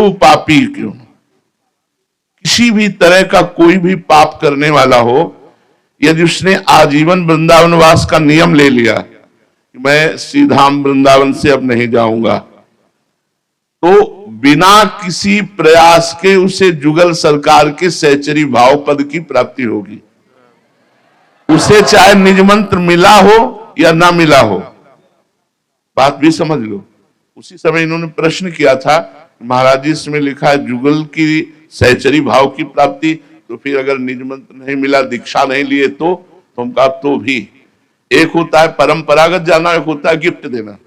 जो पापी क्यों, किसी भी तरह का कोई भी पाप करने वाला हो, यदि उसने आजीवन वृंदावन वास का नियम ले लिया कि मैं श्रीधाम वृंदावन से अब नहीं जाऊंगा, तो बिना किसी प्रयास के उसे जुगल सरकार के सहचरी भाव पद की प्राप्ति होगी। उसे चाहे निज मंत्र मिला हो या ना मिला हो, बात भी समझ लो। उसी समय इन्होंने प्रश्न किया था, महाराज जी इसमें लिखा है जुगल की सहचरी भाव की प्राप्ति, तो फिर अगर निज मंत्र नहीं मिला, दीक्षा नहीं लिए तो हम कहा तो भी एक होता है परंपरागत जाना, एक होता है गिफ्ट देना।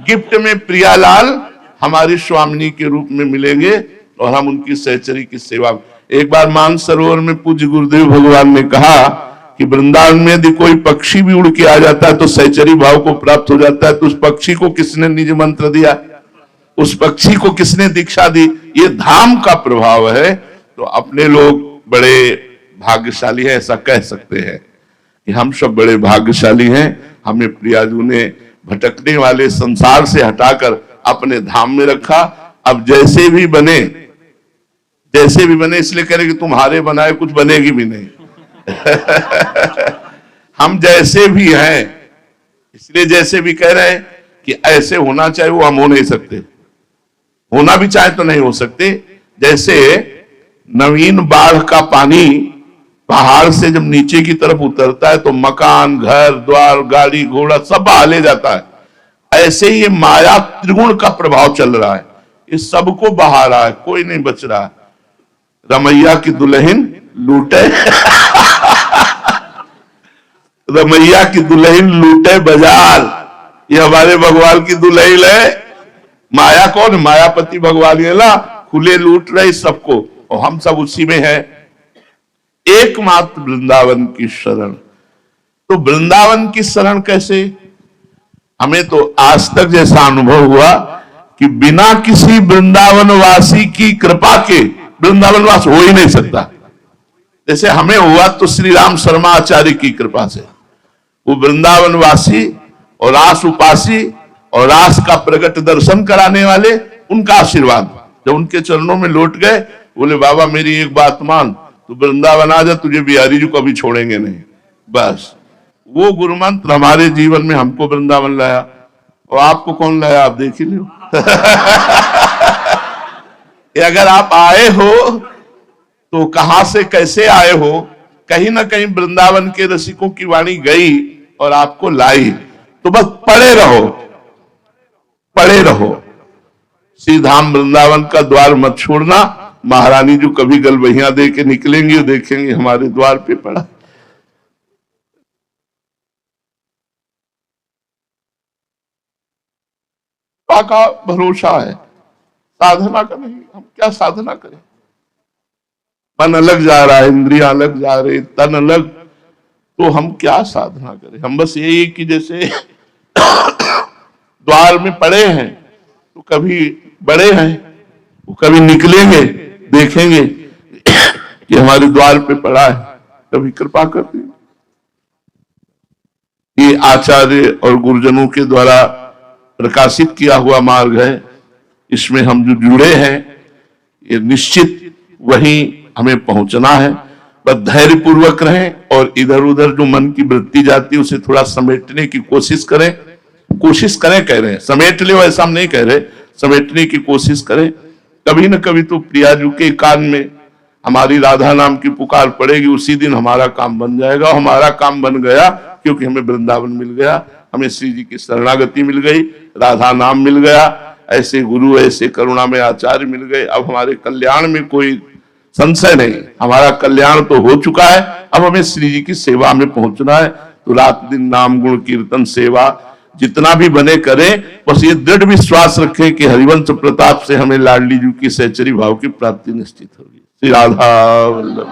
गिफ्ट में प्रियालाल हमारी स्वामिनी के रूप में मिलेंगे और हम उनकी सहचरी की सेवा। एक बार मानसरोवर में पूज्य गुरुदेव भगवान ने कहा कि वृंदावन में यदि कोई पक्षी भी उड़ के आ जाता है तो सहचरी भाव को प्राप्त हो जाता है, तो उस पक्षी को किसने निज मंत्र दिया, उस पक्षी को किसने दीक्षा दी? ये धाम का प्रभाव है। तो अपने लोग बड़े भाग्यशाली हैं, ऐसा कह सकते हैं कि हम सब बड़े भाग्यशाली हैं। हमें प्रियाजू ने भटकने वाले संसार से हटाकर अपने धाम में रखा। अब जैसे भी बने इसलिए कह रहे कि तुम्हारे बनाए कुछ बनेगी भी नहीं। हम जैसे भी हैं इसलिए जैसे भी कह रहे हैं कि ऐसे होना चाहिए, वो हम हो नहीं सकते। होना भी चाहे तो नहीं हो सकते। जैसे नवीन बाढ़ का पानी पहाड़ से जब नीचे की तरफ उतरता है तो मकान, घर द्वार, गाड़ी घोड़ा सब बहा ले जाता है। ऐसे ही ये माया त्रिगुण का प्रभाव चल रहा है, इस सबको बहा रहा है, कोई नहीं बच रहा। रमैया की दुल्हन लूटे रमैया की दुल्हन लूटे बाजार, ये हमारे भगवान की दुल्हन है। माया कौन? मायापति भगवान ये ना, खुले लूट रहे सबको, और हम सब उसी में है। एकमात्र वृंदावन की शरण। तो वृंदावन की शरण कैसे? हमें तो आज तक जैसा अनुभव हुआ कि बिना किसी वृंदावन वासी की कृपा के वृंदावन वास हो ही नहीं सकता। जैसे हमें हुआ तो श्री राम शर्मा आचार्य की कृपा से, वो वृंदावन वासी और रास उपासी और रास का प्रकट दर्शन कराने वाले, उनका आशीर्वाद जब उनके चरणों में लौट गए, बोले बाबा मेरी एक बात मान, तू वृंदावन आ जा, तुझे बिहारी जी को अभी छोड़ेंगे नहीं। बस वो गुरु मंत्र हमारे जीवन में हमको वृंदावन लाया। और आपको कौन लाया? आप देख ही लो। अगर आप आए हो तो कहां से कैसे आए हो? कहीं ना कहीं वृंदावन के रसिकों की वाणी गई और आपको लाई। तो बस पड़े रहो। श्री धाम वृंदावन का द्वार मत छोड़ना। महारानी जो कभी गलबहिया दे के निकलेंगी, देखेंगे हमारे द्वार पे पड़ा। का भरोसा है, साधना का नहीं। हम क्या साधना करें? मन अलग जा रहा है, इंद्रियां अलग जा रही, तन अलग, तो हम क्या साधना करें? हम बस यही कि जैसे द्वार में पड़े हैं तो कभी बड़े हैं, वो कभी निकलेंगे, देखेंगे कि हमारे द्वार पे पड़ा है, कभी कृपा करते। ये आचार्य और गुरुजनों के द्वारा प्रकाशित किया हुआ मार्ग है। इसमें हम जो जुड़े हैं, ये निश्चित वहीं हमें पहुंचना है। बस धैर्य पूर्वक रहें और इधर उधर जो मन की वृत्ति जाती है उसे थोड़ा समेटने की कोशिश करें। कह रहे हैं समेट ले, ऐसा हम नहीं कह रहे, समेटने की कोशिश करें। कभी न कभी तो प्रियाजू के कान में हमारी राधा नाम की पुकार पड़ेगी, उसी दिन हमारा काम बन जाएगा। हमारा काम बन गया क्योंकि हमें वृंदावन मिल गया, हमें श्री जी की शरणागति मिल गई, राधा नाम मिल गया, ऐसे गुरु ऐसे करुणा में आचार्य मिल गए। अब हमारे कल्याण में कोई संशय नहीं, हमारा कल्याण तो हो चुका है। अब हमें श्री जी की सेवा में पहुंचना है। तो रात दिन नाम गुण कीर्तन सेवा जितना भी बने करें, बस ये दृढ़ विश्वास रखें कि हरिवंश प्रताप से हमें लाडली जी की सहचरी भाव की प्राप्ति निश्चित होगी। श्री राधा वल्लभ।